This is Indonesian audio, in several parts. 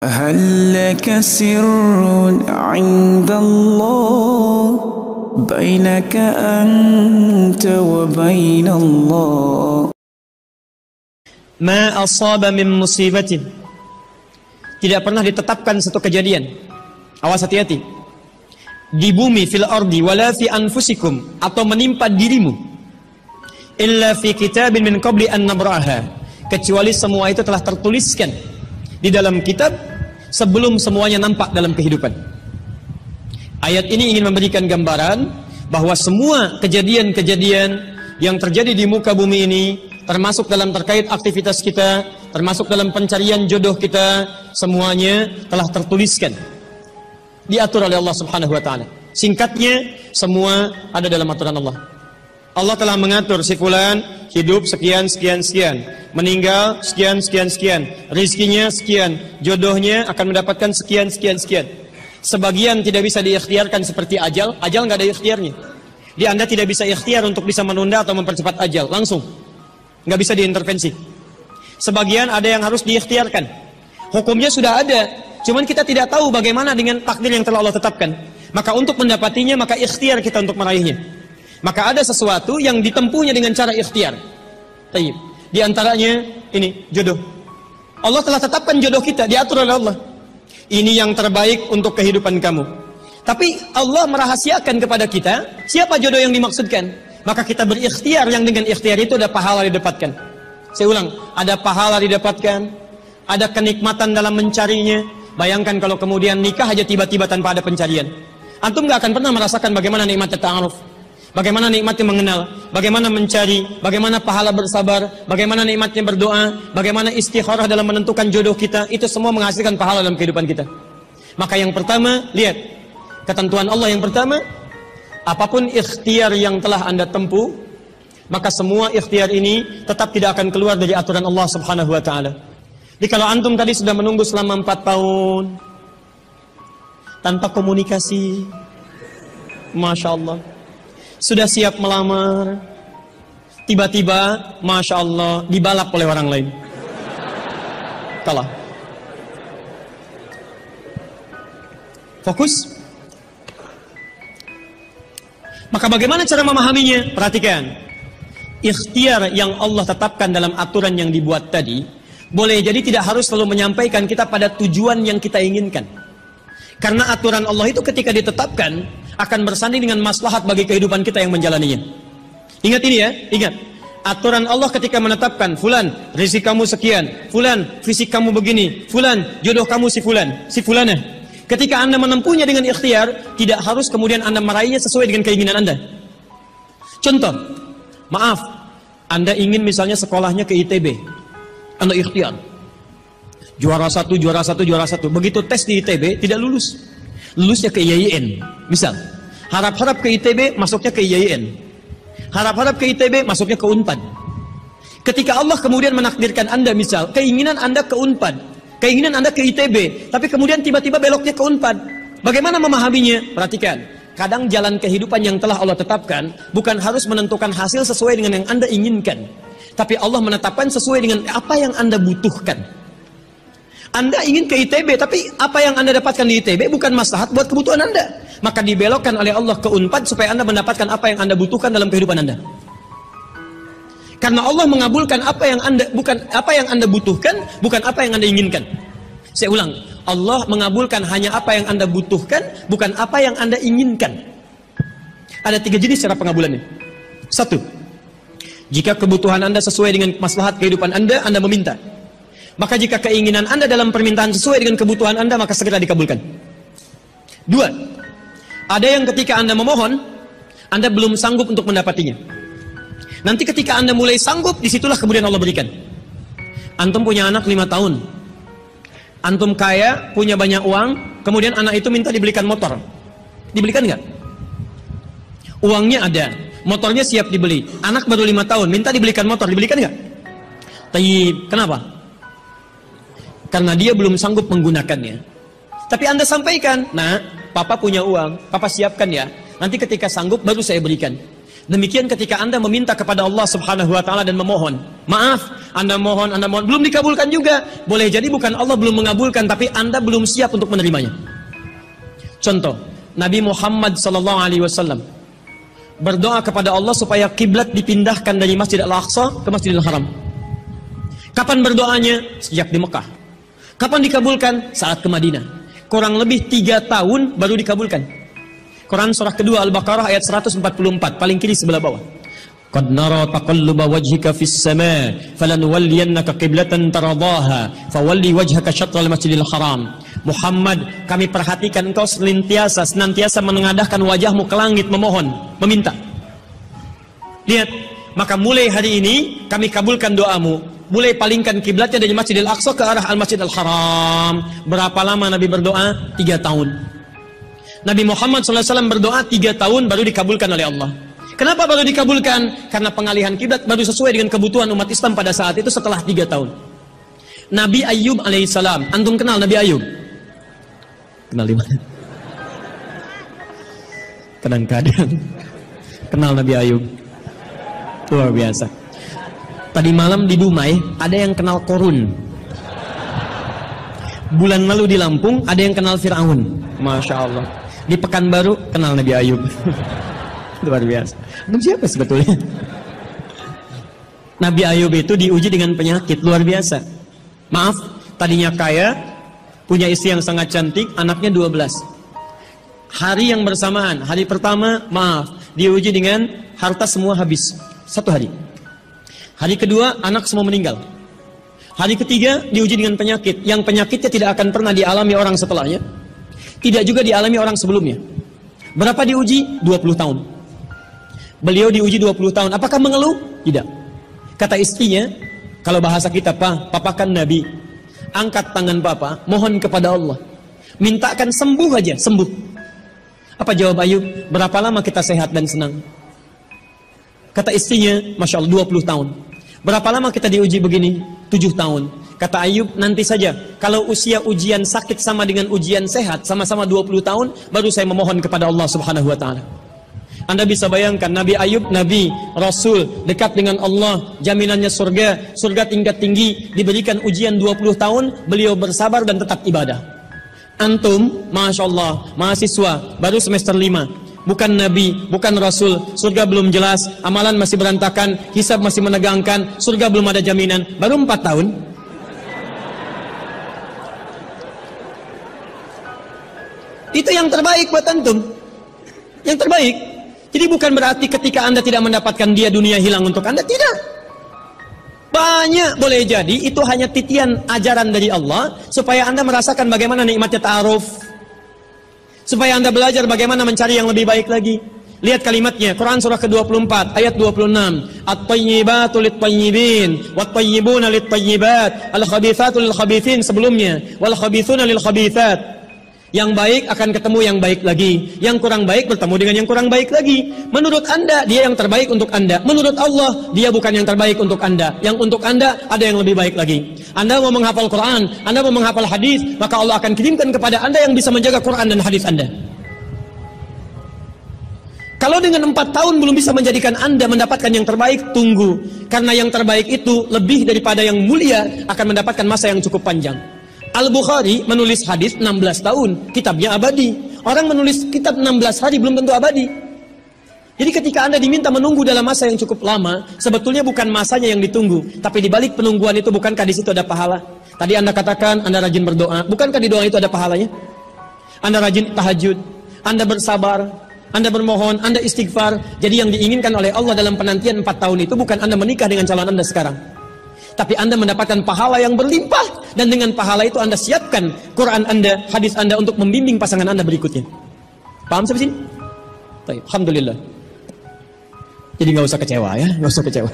هل لك سر عند الله بينك أنت وبين الله ما أصاب من مصيبة. Tidak pernah ditetapkan satu kejadian, awas hati-hati, di bumi fil ardi wala fi anfusikum, atau menimpa dirimu, illa fi kitabin min qabli an nabraha, kecuali semua itu telah tertuliskan di dalam kitab sebelum semuanya nampak dalam kehidupan. Ayat ini ingin memberikan gambaran bahwa semua kejadian-kejadian yang terjadi di muka bumi ini, termasuk dalam terkait aktivitas kita, termasuk dalam pencarian jodoh kita, semuanya telah tertuliskan, diatur oleh Allah Subhanahu wa taala. Singkatnya, semua ada dalam aturan Allah. Allah telah mengatur si fulan hidup sekian sekian sekian, meninggal sekian sekian sekian, rizkinya sekian, jodohnya akan mendapatkan sekian sekian sekian. Sebagian tidak bisa diikhtiarkan seperti ajal nggak ada ikhtiarnya. Anda tidak bisa ikhtiar untuk bisa menunda atau mempercepat ajal, langsung nggak bisa diintervensi. Sebagian ada yang harus diikhtiarkan, hukumnya sudah ada, cuman kita tidak tahu bagaimana dengan takdir yang telah Allah tetapkan. Maka untuk mendapatinya, maka ikhtiar kita untuk meraihnya. Maka ada sesuatu yang ditempuhnya dengan cara ikhtiar. Di antaranya ini jodoh. Allah telah tetapkan jodoh kita, diatur oleh Allah. Ini yang terbaik untuk kehidupan kamu. Tapi Allah merahasiakan kepada kita siapa jodoh yang dimaksudkan. Maka kita berikhtiar, yang dengan ikhtiar itu ada pahala didapatkan. Saya ulang, ada pahala didapatkan, ada kenikmatan dalam mencarinya. Bayangkan kalau kemudian nikah aja tiba-tiba tanpa ada pencarian. Antum gak akan pernah merasakan bagaimana nikmatnya ta'aruf, bagaimana nikmatnya mengenal, bagaimana mencari, bagaimana pahala bersabar, bagaimana nikmatnya berdoa, bagaimana istikharah dalam menentukan jodoh kita. Itu semua menghasilkan pahala dalam kehidupan kita. Maka yang pertama, lihat ketentuan Allah yang pertama, apapun ikhtiar yang telah Anda tempuh, maka semua ikhtiar ini tetap tidak akan keluar dari aturan Allah Subhanahu wa taala. Jadi kalau antum tadi sudah menunggu selama 4 tahun tanpa komunikasi, Masya Allah, sudah siap melamar, tiba-tiba Masya Allah dibalap oleh orang lain, kalah. Fokus. Maka bagaimana cara memahaminya? Perhatikan, ikhtiar yang Allah tetapkan dalam aturan yang dibuat tadi, boleh jadi tidak harus selalu menyampaikan kita pada tujuan yang kita inginkan. Karena aturan Allah itu ketika ditetapkan akan bersanding dengan maslahat bagi kehidupan kita yang menjalaninya. Ingat ini ya, ingat. Aturan Allah ketika menetapkan, fulan rezeki kamu sekian, fulan fisik kamu begini, fulan jodoh kamu si fulanah. Ketika Anda menempuhnya dengan ikhtiar, tidak harus kemudian Anda meraihnya sesuai dengan keinginan Anda. Contoh, maaf, Anda ingin misalnya sekolahnya ke ITB, Anda ikhtiar juara satu. Begitu tes di ITB tidak lulus, lulusnya ke IAIN. Misal, harap-harap ke ITB, masuknya ke IAIN. Harap-harap ke ITB, masuknya ke Unpad. Ketika Allah kemudian menakdirkan Anda, misal keinginan Anda ke Unpad, keinginan Anda ke ITB, tapi kemudian tiba-tiba beloknya ke Unpad, bagaimana memahaminya? Perhatikan, kadang jalan kehidupan yang telah Allah tetapkan bukan harus menentukan hasil sesuai dengan yang Anda inginkan, tapi Allah menetapkan sesuai dengan apa yang Anda butuhkan. Anda ingin ke ITB, tapi apa yang Anda dapatkan di ITB bukan maslahat buat kebutuhan Anda. Maka dibelokkan oleh Allah ke Unpad supaya Anda mendapatkan apa yang Anda butuhkan dalam kehidupan Anda. Karena Allah mengabulkan apa yang Anda butuhkan, bukan apa yang Anda inginkan. Saya ulang, Allah mengabulkan hanya apa yang Anda butuhkan, bukan apa yang Anda inginkan. Ada 3 jenis cara pengabulannya. 1, jika kebutuhan Anda sesuai dengan maslahat kehidupan Anda meminta. Maka jika keinginan Anda dalam permintaan sesuai dengan kebutuhan Anda, maka segera dikabulkan. 2, ada yang ketika Anda memohon, Anda belum sanggup untuk mendapatinya. Nanti ketika Anda mulai sanggup, disitulah kemudian Allah berikan. Antum punya anak 5 tahun, antum kaya, punya banyak uang, kemudian anak itu minta dibelikan motor. Dibelikan nggak? Uangnya ada, motornya siap dibeli. Anak baru 5 tahun, minta dibelikan motor, dibelikan nggak? Kenapa? Karena dia belum sanggup menggunakannya. Tapi Anda sampaikan, nah, papa punya uang, papa siapkan ya. Nanti ketika sanggup baru saya berikan. Demikian ketika Anda meminta kepada Allah Subhanahu wa taala dan memohon. Maaf, Anda mohon, belum dikabulkan juga. Boleh jadi bukan Allah belum mengabulkan, tapi Anda belum siap untuk menerimanya. Contoh, Nabi Muhammad SAW berdoa kepada Allah supaya kiblat dipindahkan dari Masjid Al-Aqsa ke Masjidil Haram. Kapan berdoanya? Sejak di Mekah. Kapan dikabulkan? Saat ke Madinah. Kurang lebih 3 tahun baru dikabulkan. Quran surah kedua Al-Baqarah ayat 144, paling kiri sebelah bawah. Qad nara taqalluba wajhika fis sama' falanuwalliyannaka qiblatan taradaha fawalli wajhaka syatral masjidil haram. Muhammad, kami perhatikan engkau senantiasa menengadahkan wajahmu ke langit memohon, meminta. Lihat, maka mulai hari ini kami kabulkan doamu. Mulai palingkan kiblatnya dari Masjidil Aqsa ke arah Al-Masjidil Haram. Berapa lama Nabi berdoa? 3 tahun. Nabi Muhammad SAW berdoa 3 tahun baru dikabulkan oleh Allah. Kenapa baru dikabulkan? Karena pengalihan kiblat baru sesuai dengan kebutuhan umat Islam pada saat itu setelah 3 tahun. Nabi Ayub alaihissalam. Antum kenal Nabi Ayub? Kenal di mana? Kadang-kadang kenal Nabi Ayub. Luar biasa. Tadi malam di Dumai ada yang kenal Korun. Bulan lalu di Lampung ada yang kenal Fir'aun. Masya Allah. Di Pekanbaru kenal Nabi Ayub. Luar biasa. Itu siapa sebetulnya? Nabi Ayub itu diuji dengan penyakit luar biasa. Maaf, tadinya kaya, punya istri yang sangat cantik, anaknya 12. Hari yang bersamaan, hari pertama, maaf, diuji dengan harta semua habis. 1 hari. Hari kedua, anak semua meninggal. Hari ketiga, diuji dengan penyakit. Yang penyakitnya tidak akan pernah dialami orang setelahnya. Tidak juga dialami orang sebelumnya. Berapa diuji? 20 tahun. Beliau diuji 20 tahun. Apakah mengeluh? Tidak. Kata istrinya, kalau bahasa kita, papa kan Nabi. Angkat tangan papa, mohon kepada Allah. Mintakan sembuh aja, sembuh. Apa jawab Ayub? Berapa lama kita sehat dan senang? Kata istrinya, Masya Allah, 20 tahun. Berapa lama kita diuji begini? 7 tahun. Kata Ayub, nanti saja. Kalau usia ujian sakit sama dengan ujian sehat, sama-sama 20 tahun, baru saya memohon kepada Allah Subhanahu wa ta'ala. Anda bisa bayangkan, Nabi Ayub, Nabi, Rasul, dekat dengan Allah, jaminannya surga, surga tingkat tinggi, diberikan ujian 20 tahun, beliau bersabar dan tetap ibadah. Antum, Masya Allah, mahasiswa, baru semester 5, bukan Nabi, bukan Rasul, surga belum jelas, amalan masih berantakan, hisab masih menegangkan, surga belum ada jaminan, baru 4 tahun. Itu yang terbaik buat antum. Yang terbaik. Jadi bukan berarti ketika Anda tidak mendapatkan dia, dunia hilang untuk Anda. Tidak. Banyak boleh jadi itu hanya titian ajaran dari Allah supaya Anda merasakan bagaimana nikmatnya ta'aruf. Supaya Anda belajar bagaimana mencari yang lebih baik lagi. Lihat kalimatnya, Quran surah ke-24 ayat 26. At-tayyibatu lit-tayyibin wat-tayyibuna lit-tayyibat al-khabithatu lil-khabithin sebelumnya wal khabithuna lil-khabithat. Yang baik akan ketemu yang baik lagi. Yang kurang baik bertemu dengan yang kurang baik lagi. Menurut Anda, dia yang terbaik untuk Anda. Menurut Allah, dia bukan yang terbaik untuk Anda. Yang untuk Anda, ada yang lebih baik lagi. Anda mau menghafal Quran, Anda mau menghafal hadis, maka Allah akan kirimkan kepada Anda yang bisa menjaga Quran dan hadis Anda. Kalau dengan 4 tahun belum bisa menjadikan Anda mendapatkan yang terbaik, tunggu. Karena yang terbaik itu lebih daripada yang mulia akan mendapatkan masa yang cukup panjang. Al-Bukhari menulis hadis 16 tahun, kitabnya abadi. Orang menulis kitab 16 hari belum tentu abadi. Jadi ketika Anda diminta menunggu dalam masa yang cukup lama, sebetulnya bukan masanya yang ditunggu, tapi di balik penungguan itu bukankah di situ ada pahala? Tadi Anda katakan Anda rajin berdoa, bukankah di doa itu ada pahalanya? Anda rajin tahajud, Anda bersabar, Anda bermohon, Anda istighfar. Jadi yang diinginkan oleh Allah dalam penantian 4 tahun itu bukan Anda menikah dengan calon Anda sekarang, tapi Anda mendapatkan pahala yang berlimpah. Dan dengan pahala itu Anda siapkan Quran Anda, hadis Anda untuk membimbing pasangan Anda berikutnya. Paham sampai sini? Baik, alhamdulillah. Jadi nggak usah kecewa ya, nggak usah kecewa.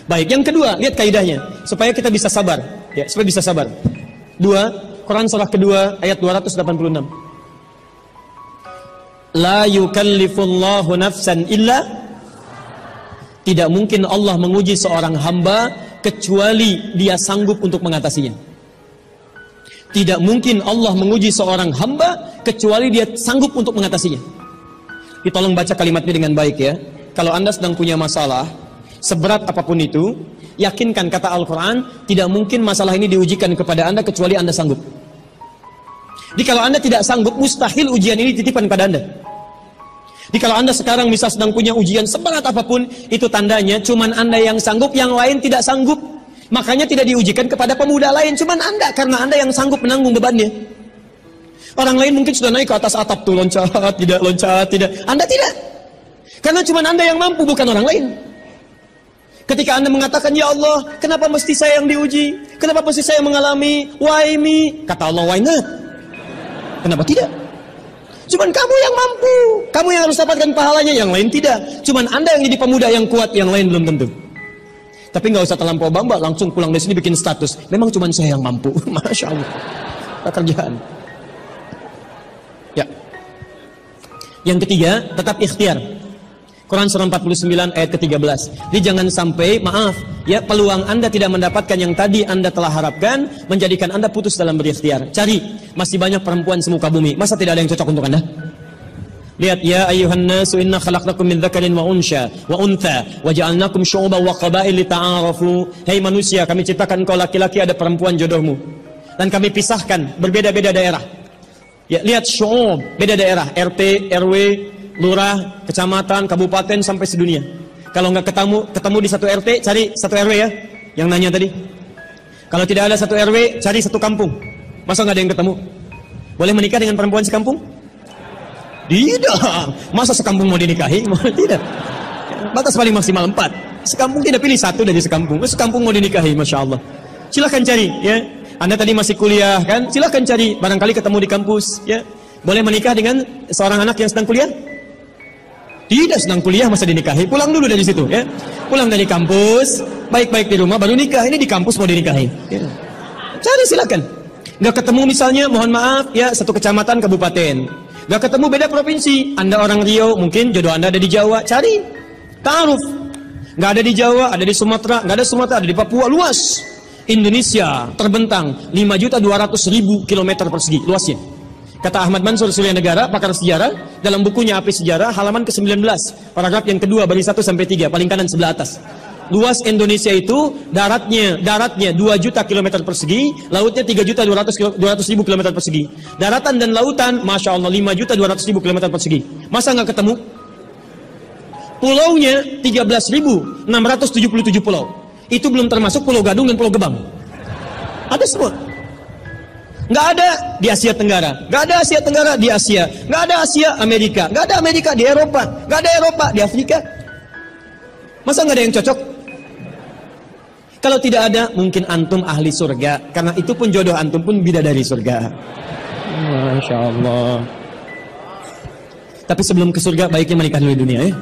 Baik, yang kedua, lihat kaidahnya supaya kita bisa sabar, ya, supaya bisa sabar. 2, Quran surah kedua ayat 286. La yukallifullahu nafsan illa. Tidak mungkin Allah menguji seorang hamba kecuali dia sanggup untuk mengatasinya. Tidak mungkin Allah menguji seorang hamba kecuali dia sanggup untuk mengatasinya. Tolong baca kalimatnya dengan baik ya. kalau Anda sedang punya masalah, seberat apapun itu, yakinkan kata Al-Quran, tidak mungkin masalah ini diujikan kepada Anda kecuali Anda sanggup. Jadi kalau Anda tidak sanggup, mustahil ujian ini dititipkan pada Anda. Jadi kalau Anda sekarang misal sedang punya ujian seberat apapun, itu tandanya cuman Anda yang sanggup, yang lain tidak sanggup. Makanya tidak diujikan kepada pemuda lain, cuman Anda, karena Anda yang sanggup menanggung bebannya. Orang lain mungkin sudah naik ke atas atap tuh, loncat, tidak. Anda tidak. Karena cuman Anda yang mampu, bukan orang lain. Ketika Anda mengatakan, ya Allah, kenapa mesti saya yang diuji? Kenapa mesti saya mengalami? Why me? Kata Allah, why not? Kenapa tidak? Cuman kamu yang mampu. Kamu yang harus dapatkan pahalanya, yang lain tidak. Cuman Anda yang jadi pemuda yang kuat, yang lain belum tentu. Tapi nggak usah terlampau bangga, langsung pulang dari sini bikin status. Memang cuman saya yang mampu. Masya Allah. Pekerjaan. Ya. Yang ketiga, tetap ikhtiar. Quran surah 49 ayat ke-13. Jadi jangan sampai, maaf, ya, peluang Anda tidak mendapatkan yang tadi Anda telah harapkan, menjadikan Anda putus dalam berikhtiar. Cari, masih banyak perempuan semuka bumi. Masa tidak ada yang cocok untuk Anda? Lihat, ya ayyuhan nasu inna khalaqnakum min dzakarin wa untha wa ja'alnakum syu'uban wa qabail lita'arafu. Hei manusia, kami ciptakan engkau laki-laki, ada perempuan jodohmu. Dan kami pisahkan berbeda-beda daerah. Ya, lihat syu'ub, beda daerah, RT, RW, lurah, kecamatan, kabupaten, sampai sedunia. Kalau nggak ketemu di satu RT, cari satu RW ya, yang nanya tadi. Kalau tidak ada satu RW, cari satu kampung. Masa nggak ada yang ketemu? Boleh menikah dengan perempuan sekampung? Tidak. Masa sekampung mau dinikahi? Tidak. Batas paling maksimal 4. Sekampung tidak pilih satu dari sekampung. Sekampung mau dinikahi, Masya Allah. Silahkan cari ya. Anda tadi masih kuliah kan? Silahkan cari. Barangkali ketemu di kampus ya. Boleh menikah dengan seorang anak yang sedang kuliah? Tidak, sedang kuliah masa dinikahi. Pulang dulu dari situ ya. Pulang dari kampus, baik-baik di rumah baru nikah. Ini di kampus mau dinikahi ya. Cari silakan. Nggak ketemu misalnya, mohon maaf ya, satu kecamatan, kabupaten. Nggak ketemu, beda provinsi. Anda orang Riau, mungkin jodoh Anda ada di Jawa. Cari, ta'aruf. Nggak ada di Jawa, ada di Sumatera. Nggak ada Sumatera, ada di Papua. Luas Indonesia terbentang 5.200.000 kilometer persegi luasnya. Kata Ahmad Mansur Surya Negara, pakar sejarah, dalam bukunya Api Sejarah, halaman ke-19, paragraf yang kedua, baris 1 sampai 3, paling kanan sebelah atas. Luas Indonesia itu daratnya 2 juta kilometer persegi, lautnya 3.200.000 kilometer persegi. Daratan dan lautan, Masya Allah, 5.200.000 kilometer persegi. Masa nggak ketemu? Pulaunya 13.677 pulau. Itu belum termasuk Pulau Gadung dan Pulau Gebang. Ada semua. Nggak ada di Asia Tenggara, nggak ada Asia Tenggara di Asia, nggak ada Asia Amerika, nggak ada Amerika di Eropa, nggak ada Eropa di Afrika. Masa nggak ada yang cocok? Kalau tidak ada, mungkin antum ahli surga, karena itu pun jodoh antum pun bidadari surga. Masya Allah. Tapi sebelum ke surga, baiknya menikah dulu di dunia ya.